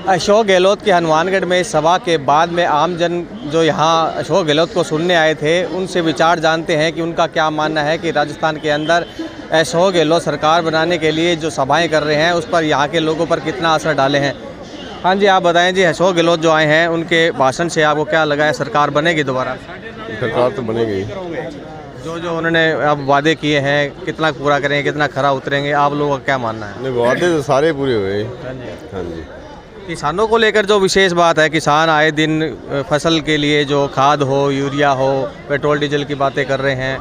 अशोक गहलोत की हनुमानगढ़ में सभा के बाद में आमजन जो यहाँ अशोक गहलोत को सुनने आए थे उनसे विचार जानते हैं कि उनका क्या मानना है कि राजस्थान के अंदर अशोक गहलोत सरकार बनाने के लिए जो सभाएं कर रहे हैं उस पर यहाँ के लोगों पर कितना असर डाले हैं। हाँ जी, आप बताएं जी, अशोक गहलोत जो आए हैं उनके भाषण से आपको क्या लगा है, सरकार बनेगी दोबारा? सरकार तो बनेगी। जो उन्होंने अब वादे किए हैं कितना पूरा करेंगे, कितना खरा उतरेंगे, आप लोगों का क्या मानना है? नहीं, वादे तो सारे पूरे हुए। हाँ जी। किसानों को लेकर जो विशेष बात है, किसान आए दिन फसल के लिए जो खाद हो, यूरिया हो, पेट्रोल डीजल की बातें कर रहे हैं,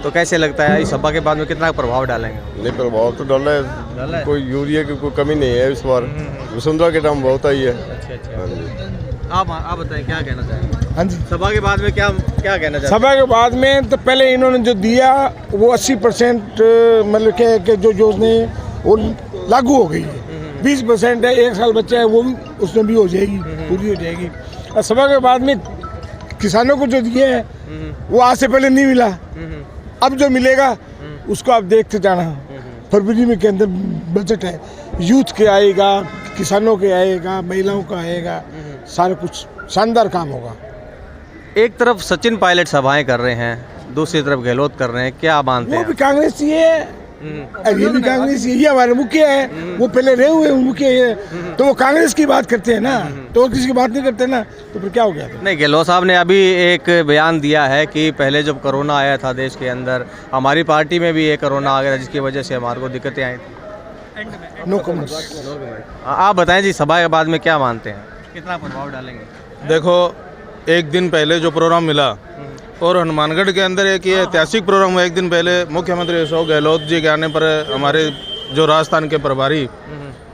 तो कैसे लगता है इस सभा के बाद में कितना प्रभाव डालेंगे? नहीं, प्रभाव तो डाला है। कोई यूरिया की कोई कमी नहीं है इस बार। वसुंधरा के दाम बहुत आई है। अच्छा। हाँ जी। आप बताएं क्या कहना चाहेंगे? हाँ जी, सभा के बाद में क्या कहना चाहते हैं? सभा के बाद में तो पहले इन्होंने जो दिया वो 80% मतलब के जो योजनाएं वो लागू हो गई है। 20% है, 1 साल बच्चा है वो भी उसमें भी हो जाएगी, पूरी हो जाएगी। और सभा के बाद में किसानों को जो दिए हैं वो आज से पहले नहीं मिला, अब जो मिलेगा उसको आप देखते जाना। फरवरी में के अंदर बजट है, यूथ के आएगा, किसानों के आएगा, महिलाओं का आएगा, सारा कुछ शानदार काम होगा। एक तरफ सचिन पायलट सभाएं कर रहे हैं, दूसरी तरफ गहलोत कर रहे हैं, क्या मानते वो हैं? भी कांग्रेस ही है, ये भी कांग्रेस ही है, ये हमारे मुखिया है, वो पहले रहे हुए मुखिया है, तो वो कांग्रेस की बात करते हैं ना, तो किसी की बात नहीं करते ना, तो फिर क्या हो गया? नहीं, गहलोत साहब ने अभी एक बयान दिया है कि पहले जब कोरोना आया था देश के अंदर, हमारी पार्टी में भी ये कोरोना आ गया जिसकी वजह से हमारे को दिक्कतें आई थी। No comments. आप बताएं जी, सभा के बाद में क्या मानते हैं, कितना प्रभाव डालेंगे? देखो, एक दिन पहले जो प्रोग्राम मिला और हनुमानगढ़ के अंदर एक ये ऐतिहासिक प्रोग्राम हुआ। एक दिन पहले मुख्यमंत्री अशोक गहलोत जी के आने पर हमारे जो राजस्थान के प्रभारी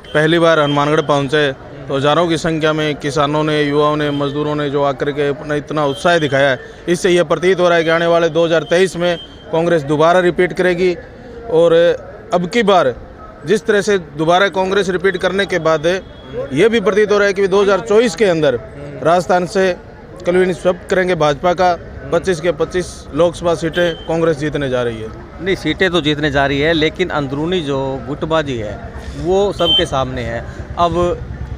पहली बार हनुमानगढ़ पहुंचे, तो हज़ारों की संख्या में किसानों ने, युवाओं ने, मजदूरों ने जो आकर के अपना इतना उत्साह दिखाया है, इससे यह प्रतीत हो रहा है कि आने वाले 2023 में कांग्रेस दोबारा रिपीट करेगी। और अब की बार जिस तरह से दोबारा कांग्रेस रिपीट करने के बाद ये भी प्रतीत हो रहा है कि 2024 के अंदर राजस्थान से क्लीन स्वीप करेंगे भाजपा का। 25 के 25 लोकसभा सीटें कांग्रेस जीतने जा रही है। नहीं, सीटें तो जीतने जा रही है, लेकिन अंदरूनी जो गुटबाजी है वो सबके सामने है। अब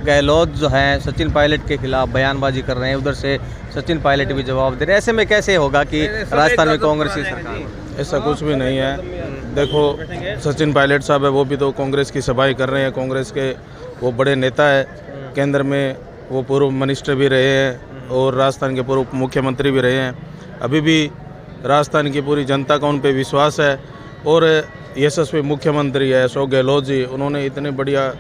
गहलोत जो हैं सचिन पायलट के खिलाफ बयानबाजी कर रहे हैं, उधर से सचिन पायलट भी जवाब दे रहे हैं। ऐसे में कैसे होगा कि राजस्थान में कांग्रेस की सरकार? ऐसा कुछ भी नहीं है। देखो, सचिन पायलट साहब है, वो भी तो कांग्रेस की सभाएं कर रहे हैं। कांग्रेस के वो बड़े नेता है, केंद्र में वो पूर्व मिनिस्टर भी रहे हैं और राजस्थान के पूर्व मुख्यमंत्री भी रहे हैं। अभी भी राजस्थान की पूरी जनता का उन पर विश्वास है। और यशस्वी मुख्यमंत्री है अशोक गहलोत जी, उन्होंने इतने बढ़िया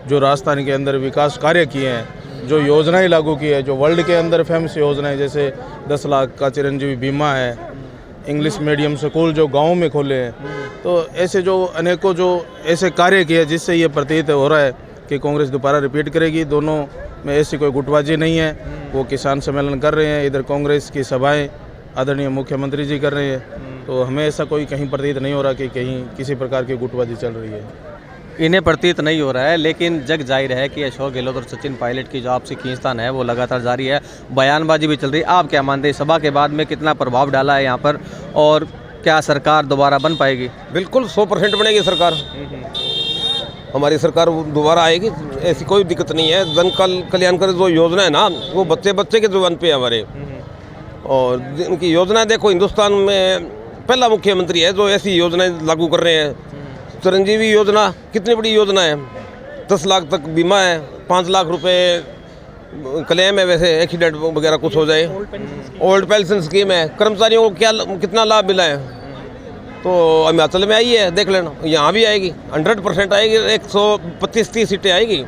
जो राजस्थान के अंदर विकास कार्य किए हैं, जो योजनाएं लागू की है, जो वर्ल्ड के अंदर फेमस योजनाएं, जैसे 10 लाख का चिरंजीवी बीमा है, इंग्लिश मीडियम स्कूल जो गाँव में खोले हैं, तो ऐसे जो अनेकों जो ऐसे कार्य किए जिससे ये प्रतीत हो रहा है कि कांग्रेस दोबारा रिपीट करेगी। दोनों में ऐसी कोई गुटबाजी नहीं है। वो किसान सम्मेलन कर रहे हैं, इधर कांग्रेस की सभाएं आदरणीय मुख्यमंत्री जी कर रहे हैं, तो हमें ऐसा कोई कहीं प्रतीत नहीं हो रहा कि कहीं किसी प्रकार की गुटबाजी चल रही है। इन्हें प्रतीत नहीं हो रहा है, लेकिन जग जाहिर है कि अशोक गहलोत और सचिन पायलट की जो आपसी खींचतान है वो लगातार जारी है, बयानबाजी भी चल रही है। आप क्या मानते हैं, सभा के बाद में कितना प्रभाव डाला है यहाँ पर, और क्या सरकार दोबारा बन पाएगी? बिल्कुल 100% बनेगी सरकार। हमारी सरकार दोबारा आएगी, ऐसी कोई दिक्कत नहीं है। जन कल्याणकारी जो योजना है ना, वो बच्चे बच्चे के जुबान पे है हमारे। और जिनकी योजना देखो, हिंदुस्तान में पहला मुख्यमंत्री है जो ऐसी योजनाएं लागू कर रहे हैं। चिरंजीवी योजना कितनी बड़ी योजना है, 10 लाख तक बीमा है, 5 लाख रुपए क्लेम है, वैसे एक्सीडेंट वगैरह कुछ हो जाए। ओल्ड पेंशन स्कीम है, कर्मचारियों को कितना लाभ मिला है। तो हिमाचल में आई है, देख लेना, यहाँ भी आएगी, 100% आएगी, 125-30 सीटें आएगी।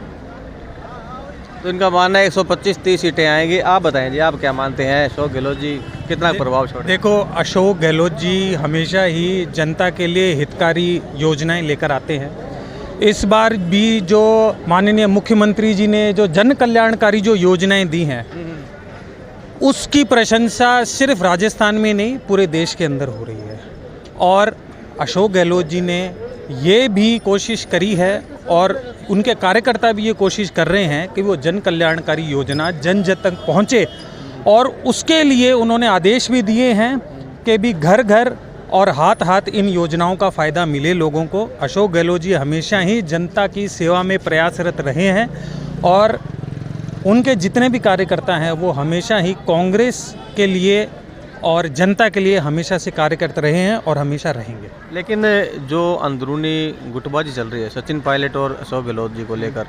तो इनका मानना है 125-30 सीटें आएंगी। आप बताएं जी, आप क्या मानते हैं, अशोक गहलोत जी कितना प्रभाव छोड़? देखो, अशोक गहलोत जी हमेशा ही जनता के लिए हितकारी योजनाएं लेकर आते हैं। इस बार भी जो माननीय मुख्यमंत्री जी ने जो जन कल्याणकारी जो योजनाएं दी हैं, उसकी प्रशंसा सिर्फ राजस्थान में नहीं पूरे देश के अंदर हो रही है। और अशोक गहलोत जी ने ये भी कोशिश करी है और उनके कार्यकर्ता भी ये कोशिश कर रहे हैं कि वो जन कल्याणकारी योजना जन जन तक पहुँचे, और उसके लिए उन्होंने आदेश भी दिए हैं कि भी घर घर और हाथ हाथ इन योजनाओं का फ़ायदा मिले लोगों को। अशोक गहलोत जी हमेशा ही जनता की सेवा में प्रयासरत रहे हैं और उनके जितने भी कार्यकर्ता हैं वो हमेशा ही कांग्रेस के लिए और जनता के लिए हमेशा से कार्य करते रहे हैं और हमेशा रहेंगे। लेकिन जो अंदरूनी गुटबाजी चल रही है सचिन पायलट और अशोक गहलोत जी को लेकर,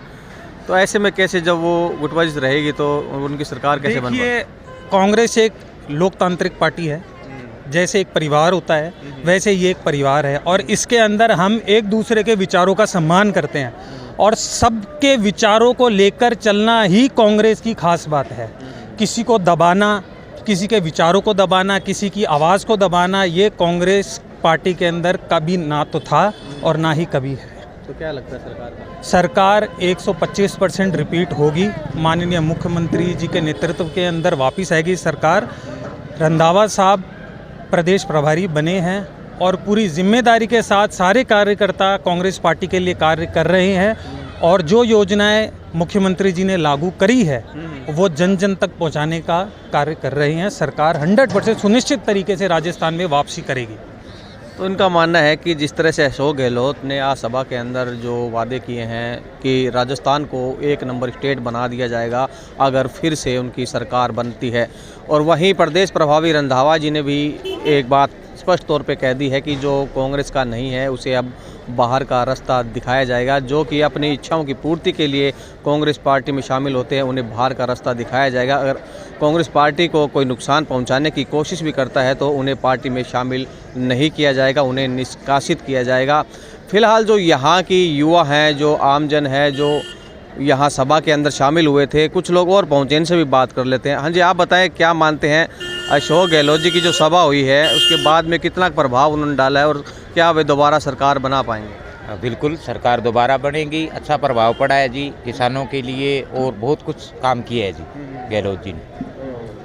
तो ऐसे में कैसे जब वो गुटबाजी रहेगी तो उनकी सरकार कैसे बन देखिए, कांग्रेस एक लोकतांत्रिक पार्टी है, जैसे एक परिवार होता है वैसे ये एक परिवार है और इसके अंदर हम एक दूसरे के विचारों का सम्मान करते हैं और सबके विचारों को लेकर चलना ही कांग्रेस की खास बात है। किसी को दबाना, किसी के विचारों को दबाना, किसी की आवाज़ को दबाना, ये कांग्रेस पार्टी के अंदर कभी ना तो था और ना ही कभी है। तो क्या लगता है सरकार का? सरकार 125% रिपीट होगी। माननीय मुख्यमंत्री जी के नेतृत्व के अंदर वापस आएगी सरकार। रंधावा साहब प्रदेश प्रभारी बने हैं और पूरी जिम्मेदारी के साथ सारे कार्यकर्ता कांग्रेस पार्टी के लिए कार्य कर रहे हैं और जो योजनाएं मुख्यमंत्री जी ने लागू करी है वो जन जन तक पहुंचाने का कार्य कर रहे हैं। सरकार 100% सुनिश्चित तरीके से राजस्थान में वापसी करेगी। तो इनका मानना है कि जिस तरह से अशोक गहलोत ने आज सभा के अंदर जो वादे किए हैं कि राजस्थान को 1 नंबर स्टेट बना दिया जाएगा अगर फिर से उनकी सरकार बनती है, और वहीं प्रदेश प्रभारी रंधावा जी ने भी एक बात स्पष्ट तौर पे कह दी है कि जो कांग्रेस का नहीं है उसे अब बाहर का रास्ता दिखाया जाएगा, जो कि अपनी इच्छाओं की पूर्ति के लिए कांग्रेस पार्टी में शामिल होते हैं उन्हें बाहर का रास्ता दिखाया जाएगा। अगर कांग्रेस पार्टी को कोई नुकसान पहुंचाने की कोशिश भी करता है तो उन्हें पार्टी में शामिल नहीं किया जाएगा, उन्हें निष्कासित किया जाएगा। फिलहाल जो यहाँ की युवा हैं, जो आमजन है, जो यहाँ सभा के अंदर शामिल हुए थे, कुछ लोग और पहुँचे, इनसे भी बात कर लेते हैं। हाँ जी, आप बताएं क्या मानते हैं अशोक गहलोत जी की जो सभा हुई है उसके बाद में कितना प्रभाव उन्होंने डाला है और क्या वे दोबारा सरकार बना पाएंगे? बिल्कुल सरकार दोबारा बनेगी। अच्छा प्रभाव पड़ा है जी किसानों के लिए और बहुत कुछ काम किया है जी गहलोत जी ने,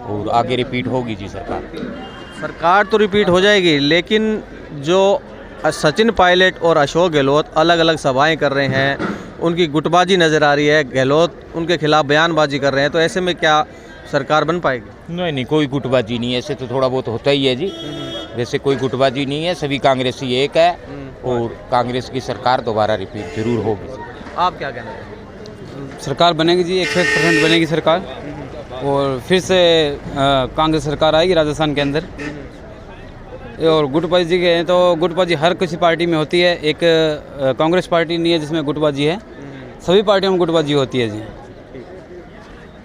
और आगे रिपीट होगी जी सरकार तो रिपीट हो जाएगी, लेकिन जो सचिन पायलट और अशोक गहलोत अलग अलग सभाएं कर रहे हैं, उनकी गुटबाजी नज़र आ रही है, गहलोत उनके खिलाफ बयानबाजी कर रहे हैं, तो ऐसे में क्या सरकार बन पाएगी? नहीं, कोई गुटबाजी नहीं है। ऐसे तो थोड़ा बहुत होता ही है जी, वैसे कोई गुटबाजी नहीं है। सभी कांग्रेसी एक है और कांग्रेस की सरकार दोबारा रिपीट जरूर होगी। आप क्या कहना हैं? सरकार बनेगी जी, 100% बनेगी सरकार और फिर से कांग्रेस सरकार आएगी राजस्थान के अंदर। और गुटबाजी के हैं तो गुटबाजी हर किसी पार्टी में होती है, एक कांग्रेस पार्टी नहीं है जिसमें गुटबाजी है, सभी पार्टियों में गुटबाजी होती है जी।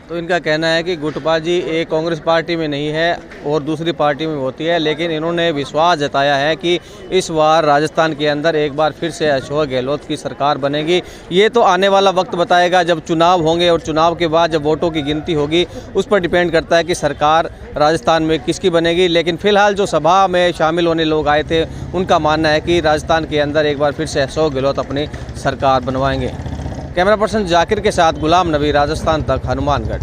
तो इनका कहना है कि गुटबाजी एक कांग्रेस पार्टी में नहीं है और दूसरी पार्टी में होती है, लेकिन इन्होंने विश्वास जताया है कि इस बार राजस्थान के अंदर एक बार फिर से अशोक गहलोत की सरकार बनेगी। ये तो आने वाला वक्त बताएगा जब चुनाव होंगे, और चुनाव के बाद जब वोटों की गिनती होगी उस पर डिपेंड करता है कि सरकार राजस्थान में किसकी बनेगी। लेकिन फ़िलहाल जो सभा में शामिल होने लोग आए थे उनका मानना है कि राजस्थान के अंदर एक बार फिर से अशोक गहलोत अपनी सरकार बनवाएंगे। कैमरा पर्सन जाकिर के साथ गुलाम नबी, राजस्थान तक, हनुमानगढ़।